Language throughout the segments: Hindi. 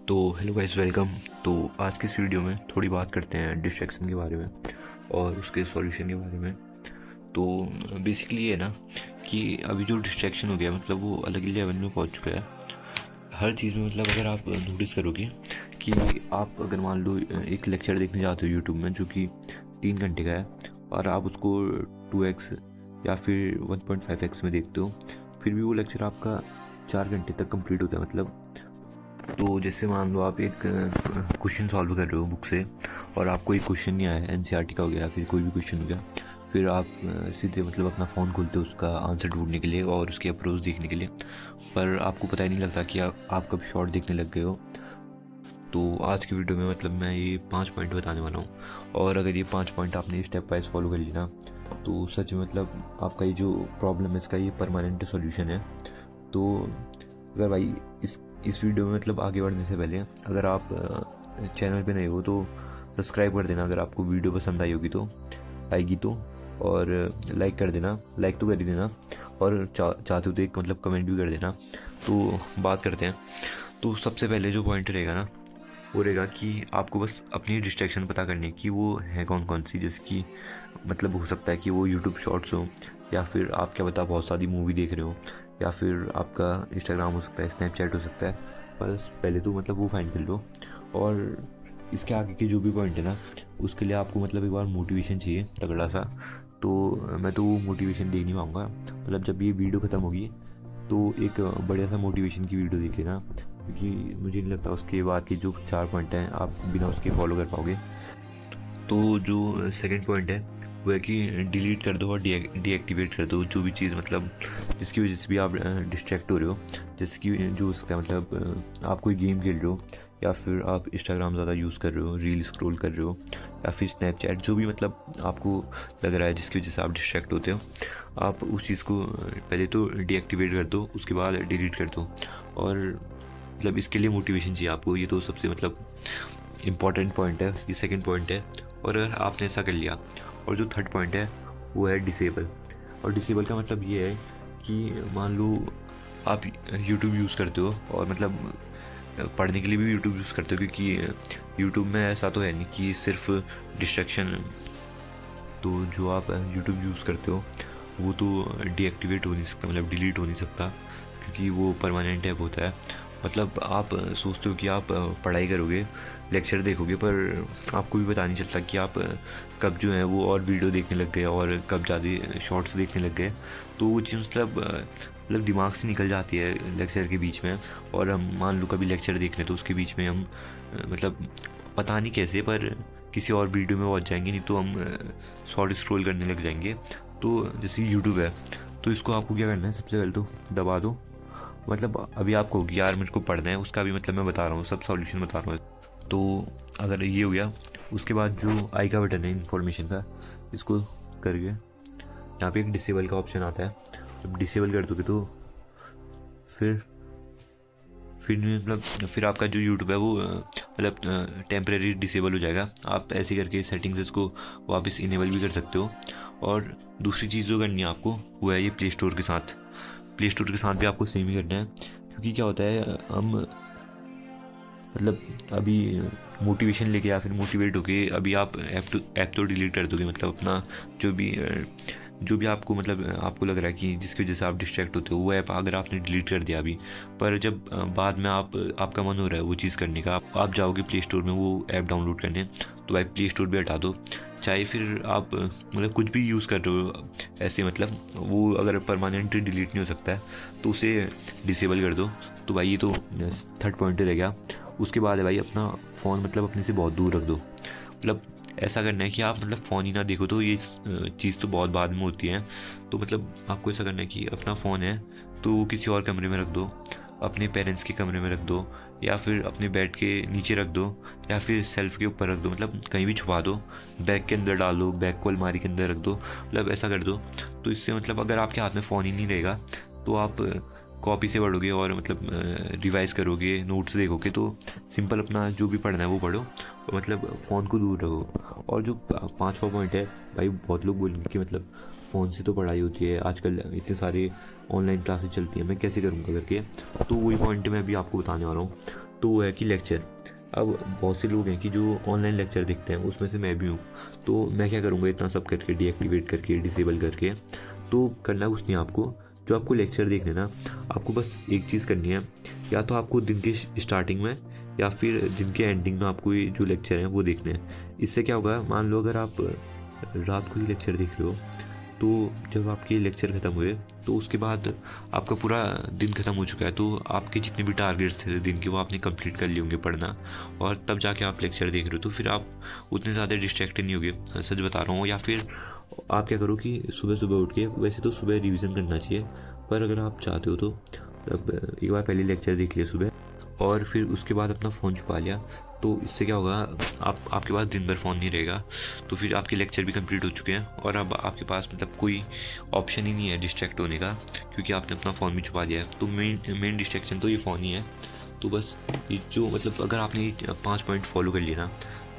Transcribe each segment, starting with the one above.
तो हेलो गाइस, वेलकम। तो आज की इस वीडियो में थोड़ी बात करते हैं डिस्ट्रैक्शन के बारे में और उसके सॉल्यूशन के बारे में। तो बेसिकली ये ना कि अभी जो डिस्ट्रैक्शन हो गया मतलब वो अलग ही लेवल में पहुंच चुका है हर चीज़ में। मतलब अगर आप नोटिस करोगे कि आप अगर मान लो एक लेक्चर देखने जाते हो यूट्यूब में जो कि 3 घंटे का है और आप उसको 2x या फिर 1.5x में देखते हो, फिर भी वो लेक्चर आपका 4 घंटे तक कंप्लीट होता है। मतलब तो जैसे मान लो आप एक क्वेश्चन सॉल्व कर रहे हो बुक से और आपको एक क्वेश्चन नहीं आया, एनसीईआरटी का हो गया, फिर कोई भी क्वेश्चन हो गया, फिर आप सीधे मतलब अपना फ़ोन खोलते हो उसका आंसर ढूंढने के लिए और उसके अप्रोच देखने के लिए, पर आपको पता ही नहीं लगता कि आप कब शॉर्ट देखने लग गए हो। तो आज की वीडियो में मतलब मैं ये 5 पॉइंट बताने वाला हूँ, और अगर ये 5 पॉइंट आपने स्टेप वाइज फॉलो कर लिया ना तो सच में मतलब आपका ये जो प्रॉब्लम है इसका ये परमानेंट सॉल्यूशन है। तो अगर भाई इस वीडियो में मतलब आगे बढ़ने से पहले अगर आप चैनल पे नए हो तो सब्सक्राइब कर देना, अगर आपको वीडियो पसंद आई होगी तो आएगी तो, और लाइक कर देना, लाइक तो कर ही देना, और चाहते हो तो एक मतलब कमेंट भी कर देना। तो बात करते हैं। तो सबसे पहले जो पॉइंट रहेगा ना वो रहेगा कि आपको बस अपनी डिस्ट्रैक्शन पता करनी है कि वो है कौन कौन सी, जैसे कि मतलब हो सकता है कि वो यूट्यूब शॉर्ट्स हो, या फिर आप क्या पता बहुत सारी मूवी देख रहे हो, या फिर आपका इंस्टाग्राम हो सकता है, स्नैपचैट हो सकता है। बस पहले तो मतलब वो फाइंड कर लो, और इसके आगे के जो भी पॉइंट है ना उसके लिए आपको मतलब एक बार मोटिवेशन चाहिए तगड़ा सा। तो मैं तो वो मोटिवेशन दे नहीं पाऊँगा, मतलब जब ये वीडियो ख़त्म होगी तो एक बढ़िया सा मोटिवेशन की वीडियो देख लेना, क्योंकि मुझे नहीं लगता उसके बाद के जो 4 पॉइंट हैं आप बिना उसके फॉलो कर पाओगे। तो जो सेकंड पॉइंट है वो है कि डिलीट कर दो और डीएक्टिवेट कर दो जो भी चीज़ मतलब जिसकी वजह से भी आप डिस्ट्रैक्ट हो रहे हो। जैसे कि जो हो सकता है मतलब आप कोई गेम खेल रहे हो, या फिर आप इंस्टाग्राम ज़्यादा यूज़ कर रहे हो, रील स्क्रॉल कर रहे हो, या फिर स्नैपचैट, जो भी मतलब आपको लग रहा है जिसकी वजह से आप डिस्ट्रैक्ट होते हो, आप उस चीज़ को पहले तो डीएक्टिवेट कर दो, उसके बाद डिलीट कर दो। और मतलब इसके लिए मोटिवेशन चाहिए आपको, ये तो सबसे मतलब इम्पॉर्टेंट पॉइंट है, ये सेकंड पॉइंट है। और अगर आपने ऐसा कर लिया, और जो थर्ड पॉइंट है वो है डिसेबल। और डिसेबल का मतलब ये है कि मान लो आप यूट्यूब यूज़ करते हो और मतलब पढ़ने के लिए भी यूट्यूब यूज़ करते हो, क्योंकि यूट्यूब में ऐसा तो है नहीं कि सिर्फ डिस्ट्रैक्शन। तो जो आप यूट्यूब यूज़ करते हो वो तो डीएक्टिवेट हो नहीं सकता, मतलब डिलीट हो नहीं सकता, क्योंकि वो परमानेंट ऐप होता है। मतलब आप सोचते हो कि आप पढ़ाई करोगे, लेक्चर देखोगे, पर आपको भी पता नहीं चलता कि आप कब जो है वो और वीडियो देखने लग गए और कब ज़्यादा शॉर्ट्स देखने लग गए। तो वो चीज़ मतलब दिमाग से निकल जाती है लेक्चर के बीच में, और हम मान लो कभी लेक्चर देख लें तो उसके बीच में हम मतलब पता नहीं कैसे पर किसी और वीडियो में पहुंच जाएंगे, नहीं तो हम शॉर्ट स्क्रॉल करने लग जाएंगे। तो जैसे यूट्यूब है तो इसको आपको क्या करना है, सबसे पहले तो दबा दो। मतलब अभी आपको होगी यार मेरे को पढ़ना है, उसका भी मतलब मैं बता रहा हूँ, सब सॉल्यूशन बता रहा हूँ। तो अगर ये हो गया, उसके बाद जो आई का बटन है इन्फॉर्मेशन का, इसको करके यहाँ पे एक डिसेबल का ऑप्शन आता है। जब डिसेबल कर दोगे तो फिर मतलब फिर आपका जो यूट्यूब है वो मतलब टेम्परेरी डिसेबल हो जाएगा। आप ऐसे करके सेटिंग्स इसको वापस इनेबल भी कर सकते हो। और दूसरी चीज़ जो करनी है आपको वो है ये प्ले स्टोर के साथ। प्ले स्टोर के साथ भी आपको सेम ही करना है, क्योंकि क्या होता है हम मतलब अभी मोटिवेशन लेके या फिर मोटिवेट होके अभी आप ऐप तो डिलीट कर दोगे, मतलब अपना जो भी आपको मतलब आपको लग रहा है कि जिसकी वजह से आप डिस्ट्रैक्ट होते हो वो ऐप अगर आपने डिलीट कर दिया अभी, पर जब बाद में आपका मन हो रहा है वो चीज़ करने का, आप जाओगे प्ले स्टोर में वो ऐप डाउनलोड करने, तो भाई प्ले स्टोर भी हटा दो। चाहे फिर आप मतलब कुछ भी यूज़ कर रहे हो ऐसे, मतलब वो अगर परमानेंटली डिलीट नहीं हो सकता है तो उसे डिसेबल कर दो। तो भाई ये तो थर्ड पॉइंट रह गया। उसके बाद है भाई अपना फ़ोन मतलब अपने से बहुत दूर रख दो। मतलब ऐसा करना है कि आप मतलब फ़ोन ही ना देखो, तो ये चीज़ तो बहुत बाद में होती है। तो मतलब आपको ऐसा करना है कि अपना फ़ोन है तो वो किसी और कमरे में रख दो, अपने पेरेंट्स के कमरे में रख दो, या फिर अपने बेड के नीचे रख दो, या फिर सेल्फ के ऊपर रख दो, मतलब कहीं भी छुपा दो, बैग के अंदर डाल दो, बैग को अलमारी के अंदर रख दो, मतलब ऐसा कर दो। तो इससे मतलब अगर आपके हाथ में फ़ोन ही नहीं रहेगा तो आप कॉपी से पढ़ोगे और मतलब रिवाइज़ करोगे, नोट्स देखोगे, तो सिंपल अपना जो भी पढ़ना है वो पढ़ो, और मतलब फ़ोन को दूर रखो। और जो पांचवा पॉइंट है भाई, बहुत लोग बोलेंगे कि मतलब फ़ोन से तो पढ़ाई होती है, आजकल इतने सारे ऑनलाइन क्लासेस चलती हैं, मैं कैसे करूँगा करके। तो वही पॉइंट मैं अभी आपको बताने वाला हूँ। तो वो है कि लेक्चर। अब बहुत से लोग हैं कि जो ऑनलाइन लेक्चर देखते हैं, उसमें से मैं भी हूँ। तो मैं क्या करूँगा, इतना सब करके डीएक्टिवेट करके डिसेबल करके, तो करना कुछ नहीं आपको। जो आपको लेक्चर देखने ना, आपको बस एक चीज़ करनी है, या तो आपको दिन के स्टार्टिंग में या फिर दिन के एंडिंग में आपको ये जो लेक्चर हैं वो देखने हैं। इससे क्या होगा, मान लो अगर आप रात को ही लेक्चर देख रहे हो, तो जब आपके लेक्चर ख़त्म हुए तो उसके बाद आपका पूरा दिन ख़त्म हो चुका है, तो आपके जितने भी टारगेट्स थे दिन के वो आपने कंप्लीट कर लिए होंगे पढ़ना, और तब जाके आप लेक्चर देख रहे हो, तो फिर आप उतने ज़्यादा डिस्ट्रैक्टेड नहीं होगे, सच बता रहा हूँ। या फिर आप क्या करो कि सुबह सुबह उठ के, वैसे तो सुबह रिवीजन करना चाहिए, पर अगर आप चाहते हो तो अब एक बार पहले लेक्चर देख लिया सुबह, और फिर उसके बाद अपना फ़ोन छुपा लिया। तो इससे क्या होगा, आपके पास दिन भर फ़ोन नहीं रहेगा, तो फिर आपके लेक्चर भी कंप्लीट हो चुके हैं, और अब आपके पास मतलब कोई ऑप्शन ही नहीं है डिस्ट्रैक्ट होने का, क्योंकि आपने अपना फ़ोन भी छुपा लिया है। तो मेन डिस्ट्रैक्शन तो ये फ़ोन ही है। तो बस ये जो मतलब अगर आपने 5 पॉइंट फॉलो कर लिए ना,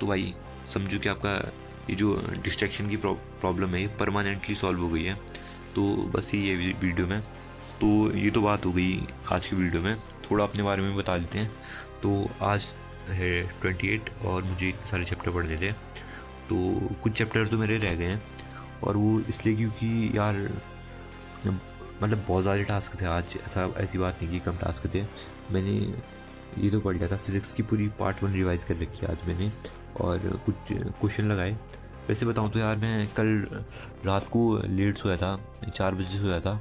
तो भाई समझो कि आपका ये जो डिस्ट्रैक्शन की प्रॉब्लम है ये परमानेंटली सॉल्व हो गई है। तो बस ये वीडियो में, तो ये तो बात हो गई आज की वीडियो में। थोड़ा अपने बारे में बता लेते हैं। तो आज है 28 और मुझे इतने सारे चैप्टर पढ़ने थे, तो कुछ चैप्टर तो मेरे रह गए हैं, और वो इसलिए क्योंकि यार मतलब बहुत ज़्यादा टास्क थे आज। ऐसी बात नहीं कि कम टास्क थे। मैंने ये तो पढ़ लिया था, फिज़िक्स की पूरी पार्ट 1 रिवाइज़ कर रखी है आज मैंने, और कुछ क्वेश्चन लगाए। वैसे बताऊँ तो यार मैं कल रात को लेट सोया था, 4 बजे सोया था,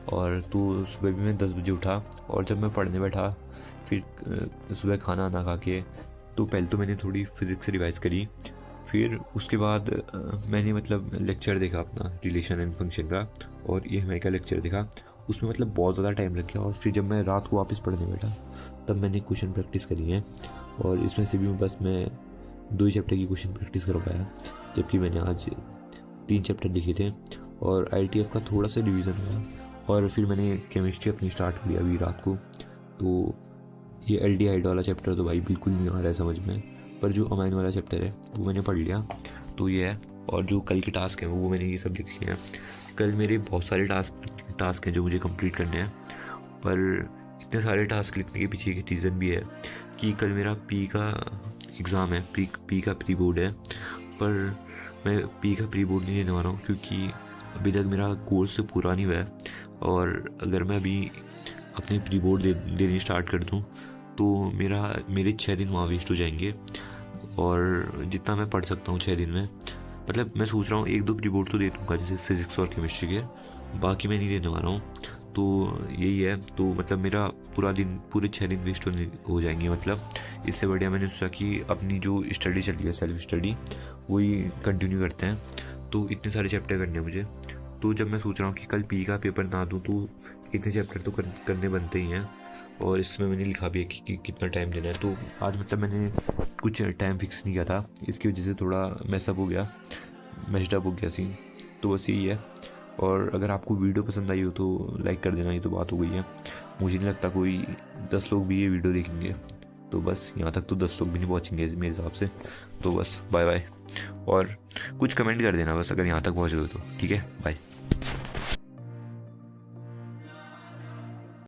और तो सुबह भी मैं 10 बजे उठा, और जब मैं पढ़ने बैठा फिर सुबह खाना ना खा के, तो पहले तो मैंने थोड़ी फ़िज़िक्स रिवाइज़ करी, फिर उसके बाद मैंने मतलब लेक्चर देखा अपना रिलेशन एंड फंक्शन का, और EMI का लेक्चर देखा। उसमें मतलब बहुत ज़्यादा टाइम लग गया, और फिर जब मैं रात को वापस पढ़ने बैठा तब मैंने क्वेश्चन प्रैक्टिस करी हैं, और इसमें से भी बस मैं 2 ही चैप्टर की क्वेश्चन प्रैक्टिस कर पाया, जबकि मैंने आज 3 चैप्टर लिखे थे, और ITF का थोड़ा सा रिवीजन हुआ, और फिर मैंने केमिस्ट्री अपनी स्टार्ट करी अभी रात को। तो ये एल्डिहाइड वाला चैप्टर तो भाई बिल्कुल नहीं आ रहा है समझ में, पर जो अमाइन वाला चैप्टर है वो मैंने पढ़ लिया। तो ये है, और जो कल के टास्क हैं वो मैंने ये सब लिख लिए हैं। कल मेरे बहुत सारे टास्क हैं जो मुझे कंप्लीट करने हैं, पर इतने सारे टास्क लिखने के पीछे एक रीज़न भी है कि कल मेरा पी का एग्ज़ाम है, पी का प्री बोर्ड है, पर मैं पी का प्री बोर्ड नहीं देने वाला हूँ, क्योंकि अभी तक मेरा कोर्स पूरा नहीं हुआ है, और अगर मैं अभी अपने प्री बोर्ड देने स्टार्ट कर दूँ तो मेरे 6 दिन वहाँ वेस्ट हो जाएंगे, और जितना मैं पढ़ सकता हूँ 6 दिन में, मतलब मैं सोच रहा हूँ 1-2 प्री बोर्ड तो दे दूँगा, जैसे फिज़िक्स और केमिस्ट्री के, बाकी मैं नहीं देने वाला हूँ। तो यही है, तो मतलब मेरा पूरे 6 दिन वेस्ट हो जाएंगे। मतलब इससे बढ़िया मैंने सोचा कि अपनी जो स्टडी चल रही है, सेल्फ स्टडी, वही कंटिन्यू करते हैं। तो इतने सारे चैप्टर करने हैं मुझे, तो जब मैं सोच रहा हूँ कि कल पी का पेपर ना दूँ तो इतने चैप्टर तो करने बनते ही हैं, और इसमें मैंने लिखा भी है कि कितना टाइम देना है। तो आज मतलब मैंने कुछ टाइम फिक्स नहीं किया था, इसकी वजह से थोड़ा मैसअप हो गया, मैशडअप हो गया सीन। तो बस यही है, और अगर आपको वीडियो पसंद आई हो तो लाइक कर देना, ये तो बात हो गई है। मुझे नहीं लगता कोई 10 लोग भी ये वीडियो देखेंगे, तो बस यहाँ तक तो 10 लोग भी नहीं पहुँचेंगे मेरे हिसाब से। तो बस बाय बाय, और कुछ कमेंट कर देना बस अगर यहाँ तक पहुँचे हो तो, ठीक है, बाय।